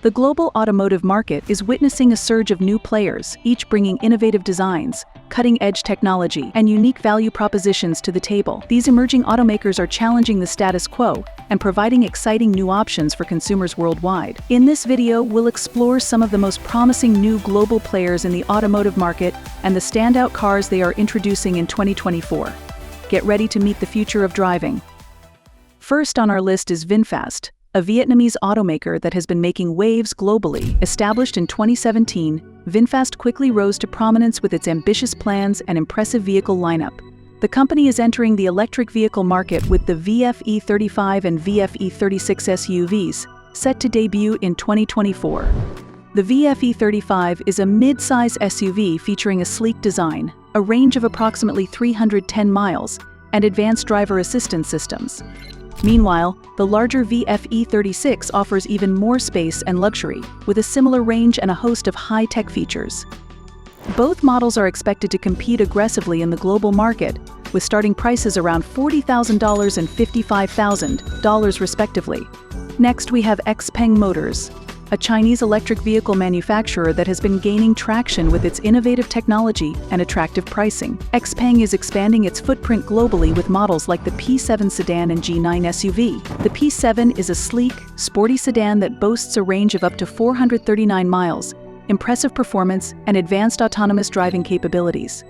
The global automotive market is witnessing a surge of new players, each bringing innovative designs, cutting-edge technology, and unique value propositions to the table. These emerging automakers are challenging the status quo and providing exciting new options for consumers worldwide. In this video, we'll explore some of the most promising new global players in the automotive market and the standout cars they are introducing in 2024. Get ready to meet the future of driving. First on our list is VinFast, a Vietnamese automaker that has been making waves globally. Established in 2017, VinFast quickly rose to prominence with its ambitious plans and impressive vehicle lineup. The company is entering the electric vehicle market with the VF-E35 and VF-E36 SUVs, set to debut in 2024. The VF-E35 is a mid-size SUV featuring a sleek design, a range of approximately 310 miles, and advanced driver assistance systems. Meanwhile, the larger VF-E36 offers even more space and luxury, with a similar range and a host of high-tech features. Both models are expected to compete aggressively in the global market, with starting prices around $40,000 and $55,000 respectively. Next, we have Xpeng Motors, a Chinese electric vehicle manufacturer that has been gaining traction with its innovative technology and attractive pricing. Xpeng is expanding its footprint globally with models like the P7 sedan and G9 SUV. The P7 is a sleek, sporty sedan that boasts a range of up to 439 miles, impressive performance, and advanced autonomous driving capabilities.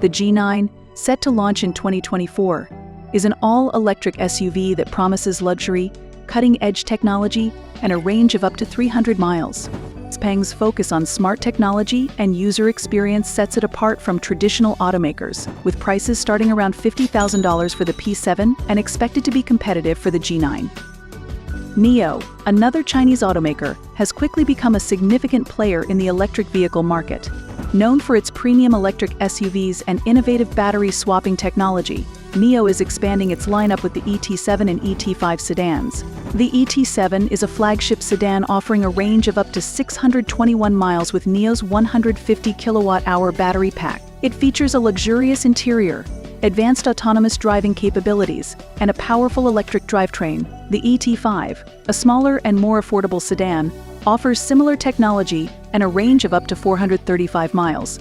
The G9, set to launch in 2024, is an all-electric SUV that promises luxury, cutting-edge technology, and a range of up to 300 miles. Xpeng's focus on smart technology and user experience sets it apart from traditional automakers, with prices starting around $50,000 for the P7 and expected to be competitive for the G9. NIO, another Chinese automaker, has quickly become a significant player in the electric vehicle market. Known for its premium electric SUVs and innovative battery swapping technology, NIO is expanding its lineup with the ET7 and ET5 sedans. The ET7 is a flagship sedan offering a range of up to 621 miles with NIO's 150 kilowatt-hour battery pack. It features a luxurious interior, advanced autonomous driving capabilities, and a powerful electric drivetrain. The ET5, a smaller and more affordable sedan, offers similar technology and a range of up to 435 miles.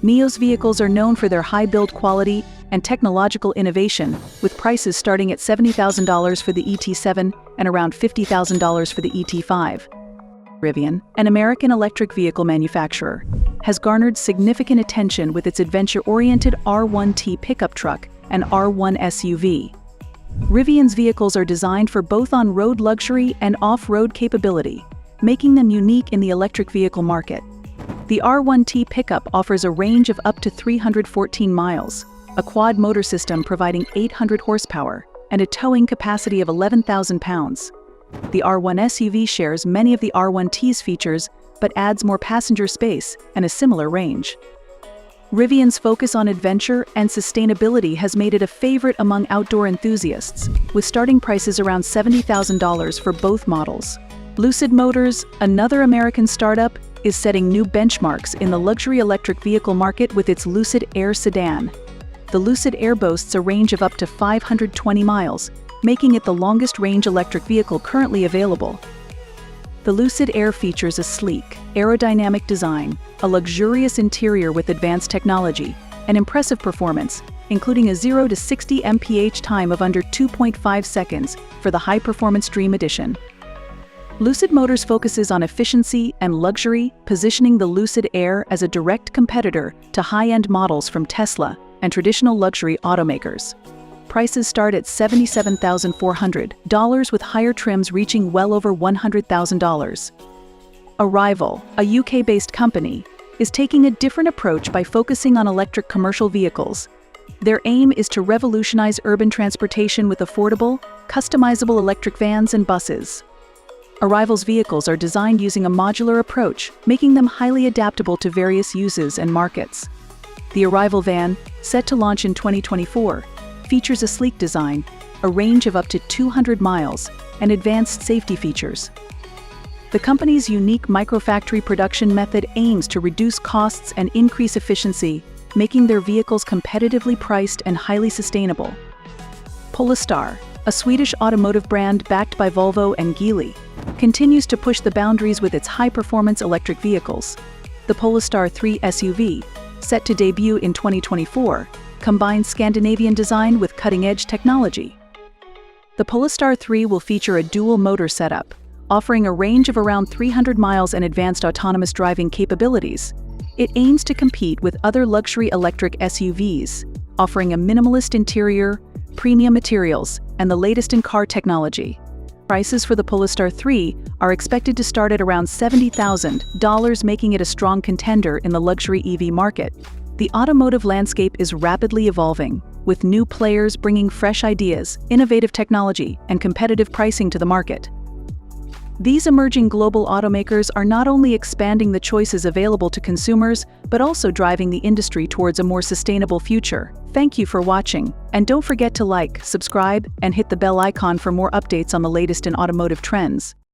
NIO's vehicles are known for their high build quality and technological innovation, with prices starting at $70,000 for the ET7 and around $50,000 for the ET5. Rivian, an American electric vehicle manufacturer, has garnered significant attention with its adventure-oriented R1T pickup truck and R1 SUV. Rivian's vehicles are designed for both on-road luxury and off-road capability, making them unique in the electric vehicle market. The R1T pickup offers a range of up to 314 miles, a quad motor system providing 800 horsepower, and a towing capacity of 11,000 pounds. The R1 SUV shares many of the R1T's features, but adds more passenger space and a similar range. Rivian's focus on adventure and sustainability has made it a favorite among outdoor enthusiasts, with starting prices around $70,000 for both models. Lucid Motors, another American startup, is setting new benchmarks in the luxury electric vehicle market with its Lucid Air sedan. The Lucid Air boasts a range of up to 520 miles, making it the longest-range electric vehicle currently available. The Lucid Air features a sleek, aerodynamic design, a luxurious interior with advanced technology, and impressive performance, including a 0 to 60 mph time of under 2.5 seconds for the high-performance Dream Edition. Lucid Motors focuses on efficiency and luxury, positioning the Lucid Air as a direct competitor to high-end models from Tesla and traditional luxury automakers. Prices start at $77,400, with higher trims reaching well over $100,000. Arrival, a UK-based company, is taking a different approach by focusing on electric commercial vehicles. Their aim is to revolutionize urban transportation with affordable, customizable electric vans and buses. Arrival's vehicles are designed using a modular approach, making them highly adaptable to various uses and markets. The Arrival van, set to launch in 2024, features a sleek design, a range of up to 200 miles, and advanced safety features. The company's unique microfactory production method aims to reduce costs and increase efficiency, making their vehicles competitively priced and highly sustainable. Polestar, a Swedish automotive brand backed by Volvo and Geely, continues to push the boundaries with its high-performance electric vehicles. The Polestar 3 SUV, set to debut in 2024, combines Scandinavian design with cutting-edge technology. The Polestar 3 will feature a dual-motor setup, offering a range of around 300 miles and advanced autonomous driving capabilities. It aims to compete with other luxury electric SUVs, offering a minimalist interior, premium materials, and the latest in car technology. Prices for the Polestar 3 are expected to start at around $70,000, making it a strong contender in the luxury EV market. The automotive landscape is rapidly evolving, with new players bringing fresh ideas, innovative technology, and competitive pricing to the market. These emerging global automakers are not only expanding the choices available to consumers, but also driving the industry towards a more sustainable future. Thank you for watching, and don't forget to like, subscribe, and hit the bell icon for more updates on the latest in automotive trends.